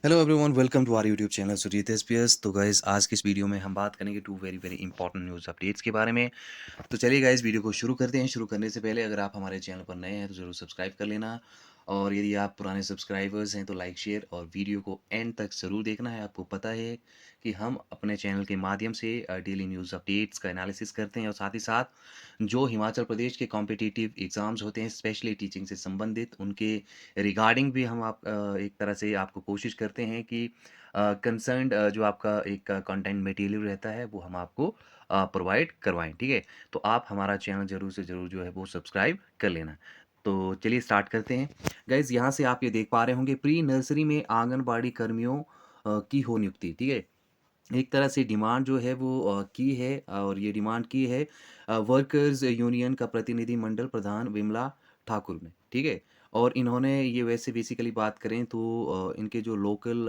Hello everyone, welcome to our YouTube channel Sujit SPS. तो guys, आज की इस वीडियो में हम बात करेंगे two very very important news updates के बारे में। तो चलिए गाइस, वीडियो को शुरू करते हैं। शुरू करने से पहले अगर आप हमारे चैनल पर नए हैं तो ज़रूर सब्सक्राइब कर लेना, और यदि आप पुराने सब्सक्राइबर्स हैं तो लाइक शेयर और वीडियो को एंड तक ज़रूर देखना है। आपको पता है कि हम अपने चैनल के माध्यम से डेली न्यूज़ अपडेट्स का एनालिसिस करते हैं, और साथ ही साथ जो हिमाचल प्रदेश के कॉम्पिटिटिव एग्ज़ाम्स होते हैं स्पेशली टीचिंग से संबंधित, उनके रिगार्डिंग भी हम एक तरह से आपको कोशिश करते हैं कि कंसर्न्ड जो आपका एक कंटेंट मटेरियल रहता है वो हम आपको प्रोवाइड करवाएँ, ठीक है? तो आप हमारा चैनल ज़रूर से ज़रूर जो है वो सब्सक्राइब कर लेना। तो चलिए स्टार्ट करते हैं। गाइज़, यहाँ से आप ये देख पा रहे होंगे, प्री नर्सरी में आंगनबाड़ी कर्मियों की हो नियुक्ति, ठीक है? एक तरह से डिमांड जो है वो की है, और ये डिमांड की है वर्कर्स यूनियन का प्रतिनिधिमंडल प्रधान विमला ठाकुर ने, ठीक है? और इन्होंने ये, वैसे बेसिकली बात करें तो इनके जो लोकल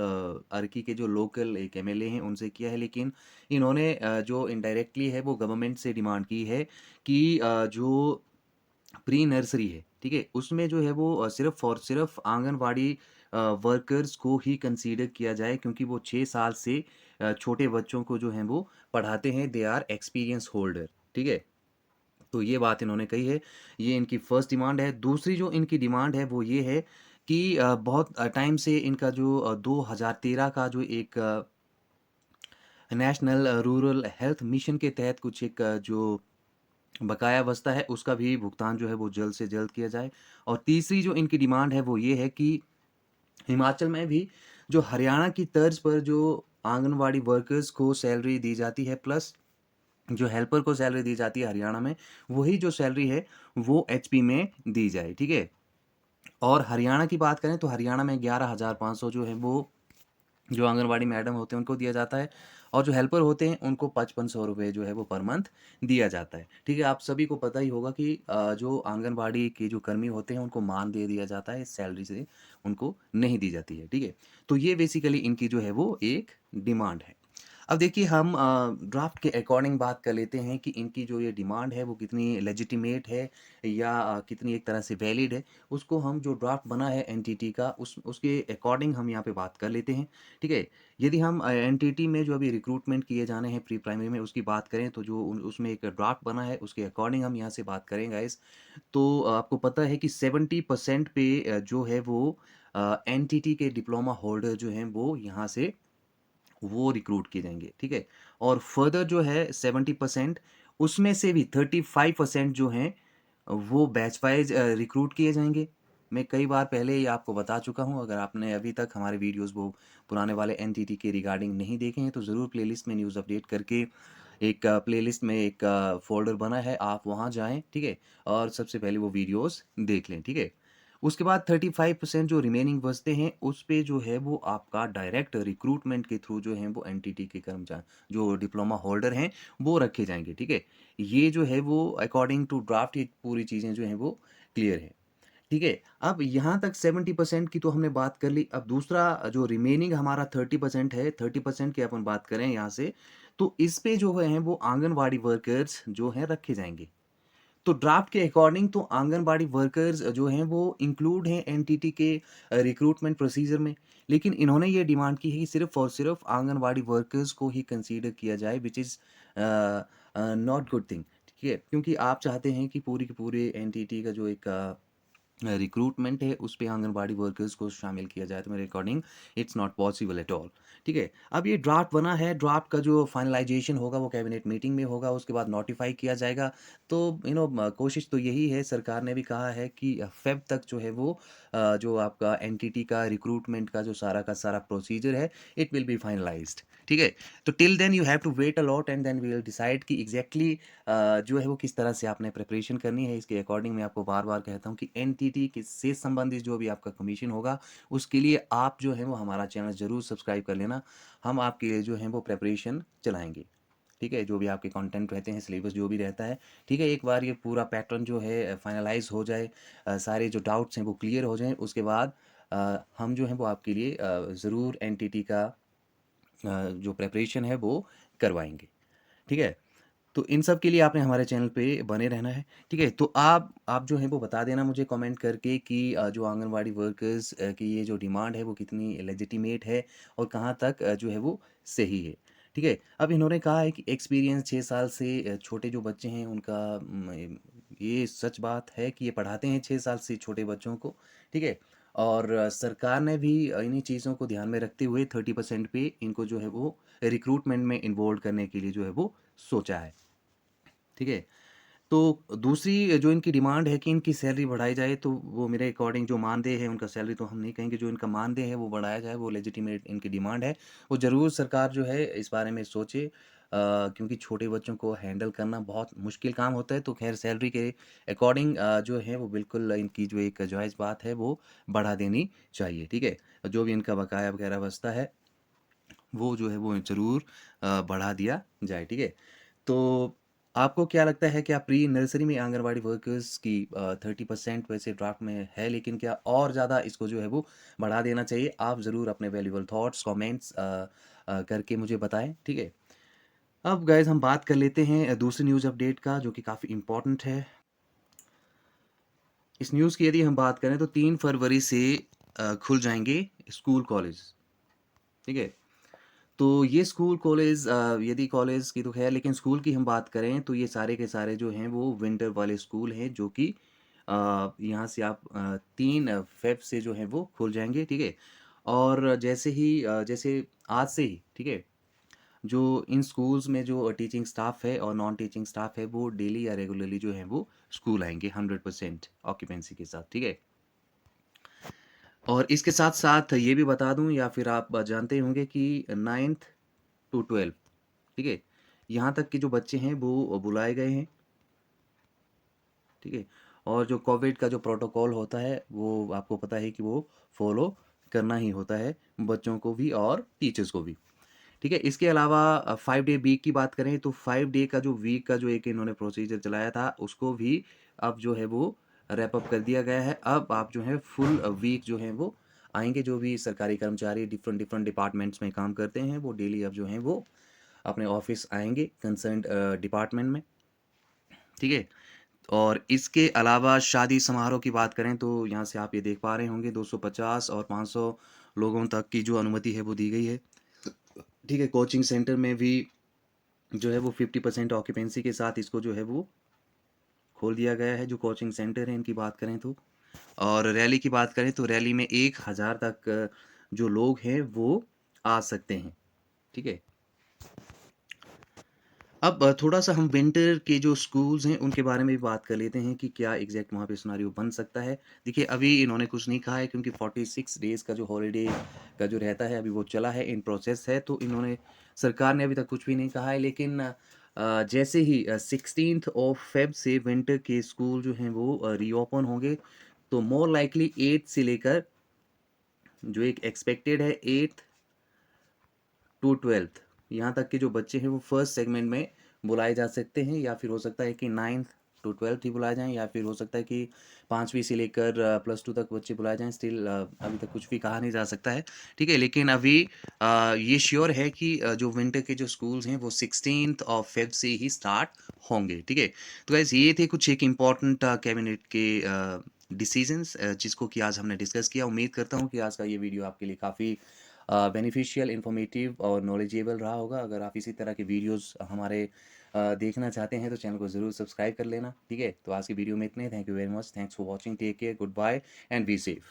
अर्की के जो लोकल एक एमएलए हैं उनसे किया है, लेकिन इन्होंने जो इनडायरेक्टली है वो गवर्नमेंट से डिमांड की है कि जो प्री नर्सरी है, ठीक है? उसमें जो है वो सिर्फ़ और सिर्फ़ आंगनवाड़ी वर्कर्स को ही कंसीडर किया जाए, क्योंकि वो 6 साल से छोटे बच्चों को जो हैं वो पढ़ाते हैं, दे आर एक्सपीरियंस होल्डर, ठीक है? तो ये बात इन्होंने कही है, ये इनकी फर्स्ट डिमांड है। दूसरी जो इनकी डिमांड है वो ये है कि बहुत टाइम से इनका जो 2013 का जो एक नेशनल रूरल हेल्थ मिशन के तहत कुछ एक जो बकाया बचता है उसका भी भुगतान जो है वो जल्द से जल्द किया जाए। और तीसरी जो इनकी डिमांड है वो ये है कि हिमाचल में भी जो हरियाणा की तर्ज पर जो आंगनवाड़ी वर्कर्स को सैलरी दी जाती है, प्लस जो हेल्पर को सैलरी दी जाती है हरियाणा में, वही जो सैलरी है वो एचपी में दी जाए, ठीक है? और हरियाणा की बात करें तो हरियाणा में 11,500 जो है वो जो आंगनवाड़ी मैडम होते हैं उनको दिया जाता है, और जो हेल्पर होते हैं उनको 5500 रुपये जो है वो पर मंथ दिया जाता है, ठीक है? आप सभी को पता ही होगा कि जो आंगनवाड़ी के जो कर्मी होते हैं उनको मान दे दिया जाता है, सैलरी से उनको नहीं दी जाती है, ठीक है? तो ये बेसिकली इनकी जो है वो एक डिमांड है। अब देखिए, हम ड्राफ्ट के अकॉर्डिंग बात कर लेते हैं कि इनकी जो ये डिमांड है वो कितनी लेजिटिमेट है, या कितनी एक तरह से वैलिड है। उसको हम, जो ड्राफ्ट बना है एनटीटी का, उसके अकॉर्डिंग हम यहाँ पे बात कर लेते हैं, ठीक है? यदि हम एनटीटी में जो अभी रिक्रूटमेंट किए जाने हैं प्री प्राइमरी में उसकी बात करें, तो जो उसमें एक ड्राफ्ट बना है उसके अकॉर्डिंग हम यहाँ से बात करें गाइस, तो आपको पता है कि 70% पे जो है वो एनटीटी के डिप्लोमा होल्डर जो हैं वो यहाँ से वो रिक्रूट किए जाएँगे, ठीक है? और फर्दर जो है 70%, उसमें से भी 35% जो हैं वो बैच वाइज़ रिक्रूट किए जाएँगे। मैं कई बार पहले ही आपको बता चुका हूँ, अगर आपने अभी तक हमारे वीडियोज़ वो पुराने वाले एनटीटी के रिगार्डिंग नहीं देखे हैं तो ज़रूर प्लेलिस्ट में न्यूज़ अपडेट करके एक प्लेलिस्ट में एक फ़ोल्डर बना है, आप वहाँ जाएँ, ठीक है? और सबसे पहले वो वीडियोज़ देख लें, ठीक है? उसके बाद 35% जो रिमेनिंग बचते हैं, उस पे जो है वो आपका डायरेक्ट रिक्रूटमेंट के थ्रू जो है वो एनटीटी के जो डिप्लोमा होल्डर हैं, वो रखे जाएँगे, ठीक है? ये जो है वो अकॉर्डिंग टू ड्राफ्ट ये पूरी चीज़ें जो हैं वो क्लियर है, ठीक है? अब यहाँ तक 70% की तो हमने बात कर ली। अब दूसरा जो रिमेनिंग हमारा 30% है, 30% की अपन बात करें यहाँ से, तो इस पे जो है वो आंगनवाड़ी वर्कर्स जो हैं रखे जाएँगे। तो ड्राफ्ट के अकॉर्डिंग तो आंगनबाड़ी वर्कर्स जो हैं वो इंक्लूड हैं एनटीटी के रिक्रूटमेंट प्रोसीजर में। लेकिन इन्होंने ये डिमांड की है कि सिर्फ़ और सिर्फ़ आंगनबाड़ी वर्कर्स को ही कंसीडर किया जाए, which is not good thing, ठीक है? क्योंकि आप चाहते हैं कि पूरी के पूरे एनटीटी का जो एक रिक्रूटमेंट है उस पे आंगनबाड़ी वर्कर्स को शामिल किया जाए, तो मेरे according it's not possible at all, ठीक है? अब ये ड्राफ्ट बना है, ड्राफ्ट का जो फाइनलाइजेशन होगा वो कैबिनेट मीटिंग में होगा, उसके बाद नोटिफाई किया जाएगा। तो कोशिश तो यही है, सरकार ने भी कहा है कि फेब तक जो है वो जो आपका एनटीटी का रिक्रूटमेंट का जो सारा का सारा प्रोसीजर है, इट विल बी फाइनलाइज्ड, ठीक है? तो till then you have to wait a lot, and then we will decide कि एग्जैक्टली जो है वो किस तरह से आपने प्रिपरेशन करनी है। इसके अकॉर्डिंग मैं आपको बार बार कहता हूँ कि एनटीटी के से संबंधित जो भी आपका कमीशन होगा, उसके लिए आप जो है वो हमारा चैनल ज़रूर सब्सक्राइब कर लेना। हम आपके लिए जो है वो प्रिपरेशन चलाएंगे, ठीक है? जो भी आपके कंटेंट रहते हैं, सिलेबस जो भी रहता है, ठीक है? एक बार ये पूरा पैटर्न जो है फाइनलाइज हो जाए, सारे जो डाउट्स हैं वो क्लियर हो जाएं, उसके बाद हम जो है वो आपके लिए ज़रूर एनटीटी का जो प्रिपरेशन है वो करवाएंगे, ठीक है? तो इन सब के लिए आपने हमारे चैनल पे बने रहना है, ठीक है? तो आप जो है वो बता देना मुझे कमेंट करके कि जो आंगनवाड़ी वर्कर्स की ये जो डिमांड है वो कितनी लेजिटिमेट है और कहाँ तक जो है वो सही है, ठीक है? अब इन्होंने कहा है कि एक्सपीरियंस 6 साल से छोटे जो बच्चे हैं उनका ये सच बात है कि ये पढ़ाते हैं 6 साल से छोटे बच्चों को, ठीक है? और सरकार ने भी इन्हीं चीज़ों को ध्यान में रखते हुए 30% पे इनको जो है वो रिक्रूटमेंट में इन्वॉल्व करने के लिए जो है वो सोचा है, ठीक है? तो दूसरी जो इनकी डिमांड है कि इनकी सैलरी बढ़ाई जाए, तो वो मेरे अकॉर्डिंग जो मानदेय है उनका, सैलरी तो हम नहीं कहेंगे, जो इनका मानदेय है वो बढ़ाया जाए, वो लेजिटिमेट इनकी डिमांड है। वो ज़रूर सरकार जो है इस बारे में सोचे, क्योंकि छोटे बच्चों को हैंडल करना बहुत मुश्किल काम होता है, तो ख़ैर सैलरी के अकॉर्डिंग जो है वो बिल्कुल इनकी जो एक जायज़ बात है वो बढ़ा देनी चाहिए, ठीक है? जो भी इनका बकाया वगैरह बचता है, वो जो है वो ज़रूर बढ़ा दिया जाए, ठीक है? तो आपको क्या लगता है, क्या प्री नर्सरी में आंगनवाड़ी वर्कर्स की 30% वैसे ड्राफ्ट में है, लेकिन क्या और ज़्यादा इसको जो है वो बढ़ा देना चाहिए? आप ज़रूर अपने वैल्यूएबल थॉट्स, कमेंट्स करके मुझे बताएँ, ठीक है? अब गाइज़ हम बात कर लेते हैं दूसरी न्यूज़ अपडेट का, जो कि काफ़ी इम्पोर्टेंट है। इस न्यूज़ की यदि हम बात करें तो 3 फरवरी से खुल जाएँगे स्कूल, कॉलेज, ठीक है? तो ये स्कूल कॉलेज, यदि कॉलेज की तो खैर, लेकिन स्कूल की हम बात करें तो ये सारे के सारे जो हैं वो विंटर वाले स्कूल हैं, जो कि यहाँ से आप 3 फ़ेब से जो है वो खुल जाएँगे, ठीक है? और जैसे ही जैसे आज से ही, ठीक है? जो इन स्कूल्स में जो टीचिंग स्टाफ है और नॉन टीचिंग स्टाफ है, वो डेली या रेगुलरली जो है वो स्कूल आएँगे 100% ऑक्यूपेंसी के साथ, ठीक है? और इसके साथ-साथ ये भी बता दूँ, या फिर आप जानते होंगे कि 9th टू 12, ठीक है? यहाँ तक के जो बच्चे हैं वो बुलाए गए हैं, ठीक है? और जो कोविड का जो प्रोटोकॉल होता है, वो आपको पता है कि वो फ़ॉलो करना ही होता है, बच्चों को भी और टीचर्स को भी, ठीक है? इसके अलावा 5 डे वीक की बात करें तो 5 डे का जो वीक का जो एक इन्होंने प्रोसीजर चलाया था, उसको भी अब जो है वो रैप अप कर दिया गया है। अब आप जो है फुल वीक जो है वो आएँगे, जो भी सरकारी कर्मचारी डिफरेंट डिफरेंट डिपार्टमेंट्स में काम करते हैं, वो डेली अब जो हैं वो अपने ऑफ़िस आएँगे कंसर्न्ड डिपार्टमेंट में, ठीक है? और इसके अलावा शादी समारोह की बात करें तो यहाँ से आप ये देख पा रहे होंगे 250 और 500 लोगों तक की जो अनुमति है वो दी गई है, ठीक है? कोचिंग सेंटर में भी जो है वो 50% ऑक्यूपेंसी के साथ इसको जो है वो खोल दिया गया है, जो कोचिंग सेंटर है इनकी बात करें तो। और रैली की बात करें तो रैली में 1000 तक जो लोग हैं वो आ सकते हैं, ठीक है? अब थोड़ा-सा हम विंटर के जो स्कूल्स हैं, उनके बारे में भी बात कर लेते हैं कि क्या एग्ज़ैक्ट वहाँ पे सिनेरियो बन सकता है। देखिए, अभी इन्होंने कुछ नहीं कहा है, क्योंकि 46 डेज़ का जो हॉलिडे का जो रहता है, अभी वो चला है, इन प्रोसेस है, तो इन्होंने, सरकार ने अभी तक कुछ भी नहीं कहा है। लेकिन जैसे ही 16th ऑफ फ़ेब से विंटर के स्कूल जो हैं वो रीओपन होंगे, तो मोर लाइकली 8th से लेकर जो एक एक्सपेक्टेड है 8th टू 12th, यहाँ तक के जो बच्चे हैं वो फर्स्ट सेगमेंट में बुलाए जा सकते हैं, या फिर हो सकता है कि 9th टू 12th ही बुलाए जाएँ, या फिर हो सकता है कि 5वीं से लेकर +2 तक बच्चे बुलाए जाएँ। स्टिल अभी तक कुछ भी कहा नहीं जा सकता है, ठीक है? लेकिन अभी ये श्योर है कि जो विंटर के जो स्कूल्स हैं वो 16th ऑफ फ़ेब से ही स्टार्ट होंगे, ठीक है? तो गाइज़, ये थे कुछ एक इम्पोर्टेंट कैबिनेट के डिसीजंस, जिसको कि आज हमने डिस्कस किया। उम्मीद करता हूँ कि आज का ये वीडियो आपके लिए काफ़ी बेनिफिशियल, इन्फॉर्मेटिव और नॉलेजेबल रहा होगा। अगर आप इसी तरह के वीडियोस हमारे देखना चाहते हैं तो चैनल को ज़रूर सब्सक्राइब कर लेना, ठीक है? तो आज की वीडियो में इतने। Thank you very much. Thanks for watching. Take care, good bye and be safe.